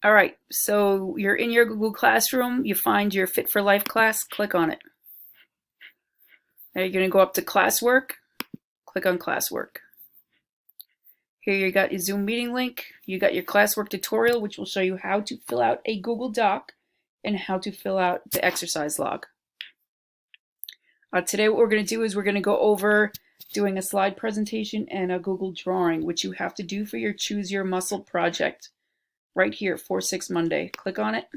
All right, so you're in your Google Classroom, you find your Fit for Life class, click on it. Now you're gonna go up to classwork, click on classwork. Here you got your Zoom meeting link, you got your classwork tutorial, which will show you how to fill out a Google Doc and how to fill out the exercise log. Today what we're gonna do is we're gonna go over doing a slide presentation and a Google drawing, which you have to do for your Choose Your Muscle project. Right here, 4/6 Monday. Click on it.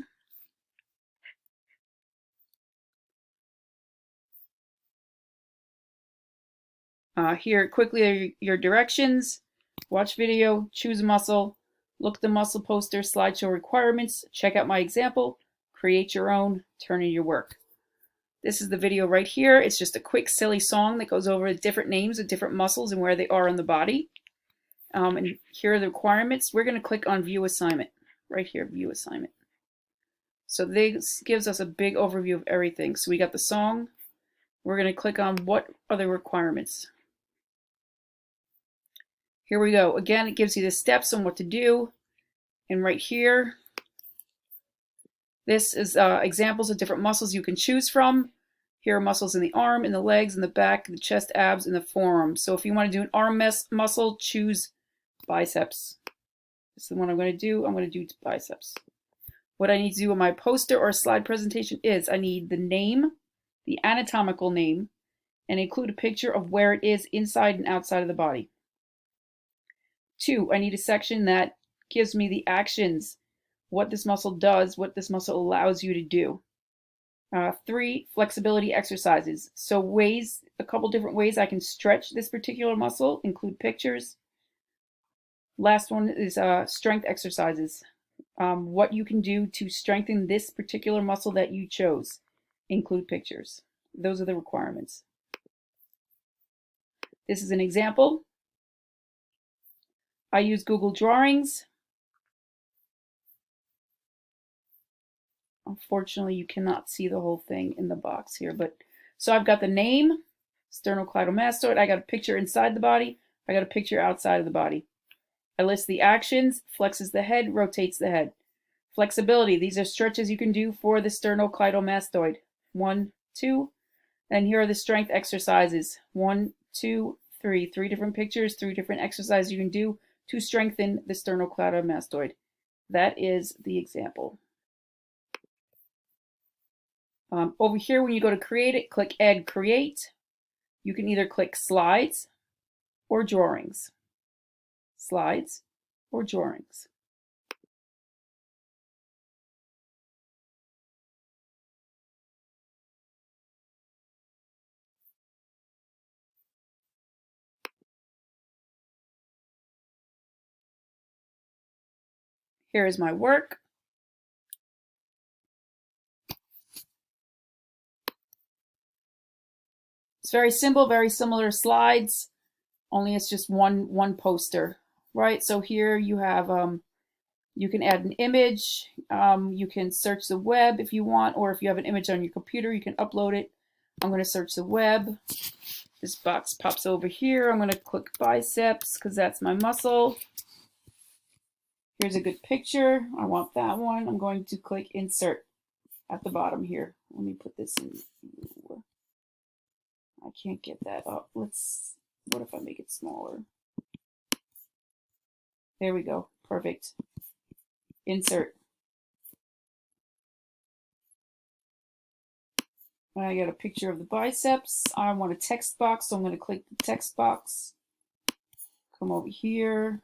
Here quickly are your directions. Watch video, choose a muscle, look at the muscle poster, slideshow requirements, check out my example, create your own, turn in your work. This is the video right here. It's just a quick silly song that goes over different names of different muscles and where they are on the body. And here are the requirements. We're going to click on view assignment. Right here, view assignment. So this gives us a big overview of everything. So we got the song. We're going to click on what are the requirements. Here we go. Again, it gives you the steps on what to do. And right here, this is examples of different muscles you can choose from. Here are muscles in the arm, in the legs, in the back, the chest, abs, and the forearm. So if you want to do an arm muscle, choose biceps. This is the one I'm going to do. I'm going to do biceps. What I need to do on my poster or slide presentation is I need the name, the anatomical name, and include a picture of where it is inside and outside of the body. 2, I need a section that gives me the actions, what this muscle does, what this muscle allows you to do. 3, flexibility exercises. So ways, a couple different ways I can stretch this particular muscle, include pictures. Last one is strength exercises. What you can do to strengthen this particular muscle that you chose, include pictures. Those are the requirements. This is an example. I use Google Drawings. Unfortunately, you cannot see the whole thing in the box here, but so I've got the name, sternocleidomastoid. I got a picture inside the body. I got a picture outside of the body. I list the actions, flexes the head, rotates the head. Flexibility, these are stretches you can do for the sternocleidomastoid. 1, 2. And here are the strength exercises. 1, 2, 3. 3 different pictures, 3 different exercises you can do to strengthen the sternocleidomastoid. That is the example. Over here, when you go to create it, click Add Create. You can either click Slides or Drawings. Slides or Drawings. Here is my work. It's very simple, very similar to slides, only it's just one poster, right? So here you have, you can add an image, you can search the web if you want, or if you have an image on your computer, you can upload it. I'm going to search the web. This box pops over here. I'm going to click biceps because that's my muscle. Here's a good picture. I want that one. I'm going to click insert at the bottom here. Let me put this in. I can't get that up. What if I make it smaller? There we go. Perfect. Insert. I got a picture of the biceps. I want a text box, so I'm going to click the text box. Come over here.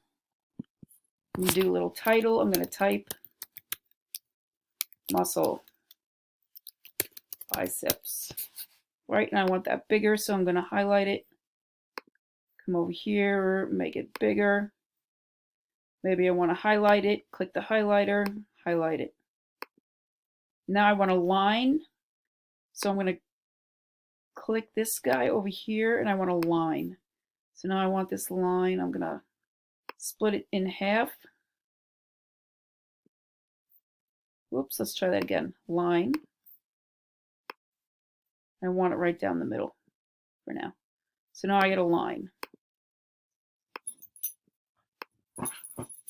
I'm going to do a little title. I'm going to type muscle biceps. Right, and I want that bigger, so I'm going to highlight it. Come over here, make it bigger. Maybe I want to highlight it. Click the highlighter, highlight it. Now I want a line, so I'm going to click this guy over here, and I want a line. So now I want this line. I'm going to split it in half. Whoops, let's try that again. Line. I want it right down the middle for now. So now I get a line.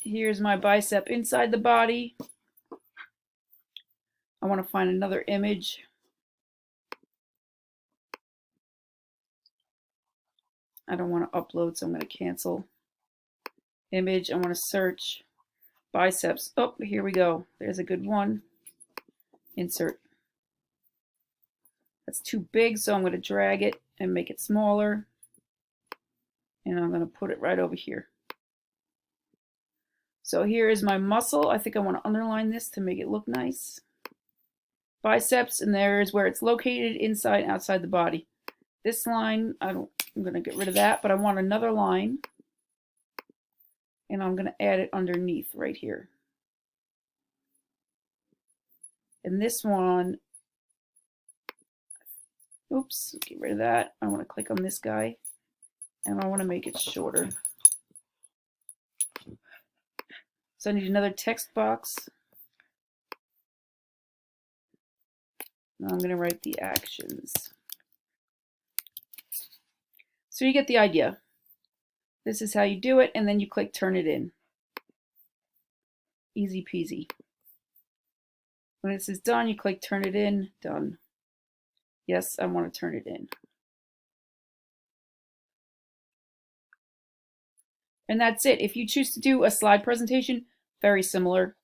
Here's my bicep inside the body. I want to find another image. I don't want to upload, so I'm going to cancel. Image, I want to search biceps. Oh, here we go. There's a good one. Insert. That's too big, so I'm going to drag it and make it smaller. And I'm going to put it right over here. So here is my muscle. I think I want to underline this to make it look nice. Biceps, and there's where it's located, inside and outside the body. This line, I'm going to get rid of that, but I want another line. And I'm going to add it underneath right here. And this one, oops, get rid of that. I want to click on this guy, and I want to make it shorter. So I need another text box. Now I'm going to write the actions. So you get the idea. This is how you do it, and then you click turn it in. Easy peasy. When this is done, you click turn it in, done. Yes, I want to turn it in. And that's it. If you choose to do a slide presentation, very similar.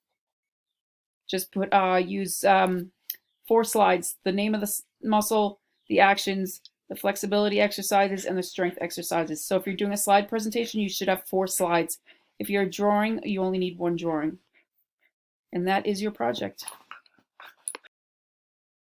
Just put use 4 slides: the name of the muscle, the actions, the flexibility exercises, and the strength exercises. So if you're doing a slide presentation, you should have 4 slides. If you're drawing, you only need 1 drawing. And that is your project.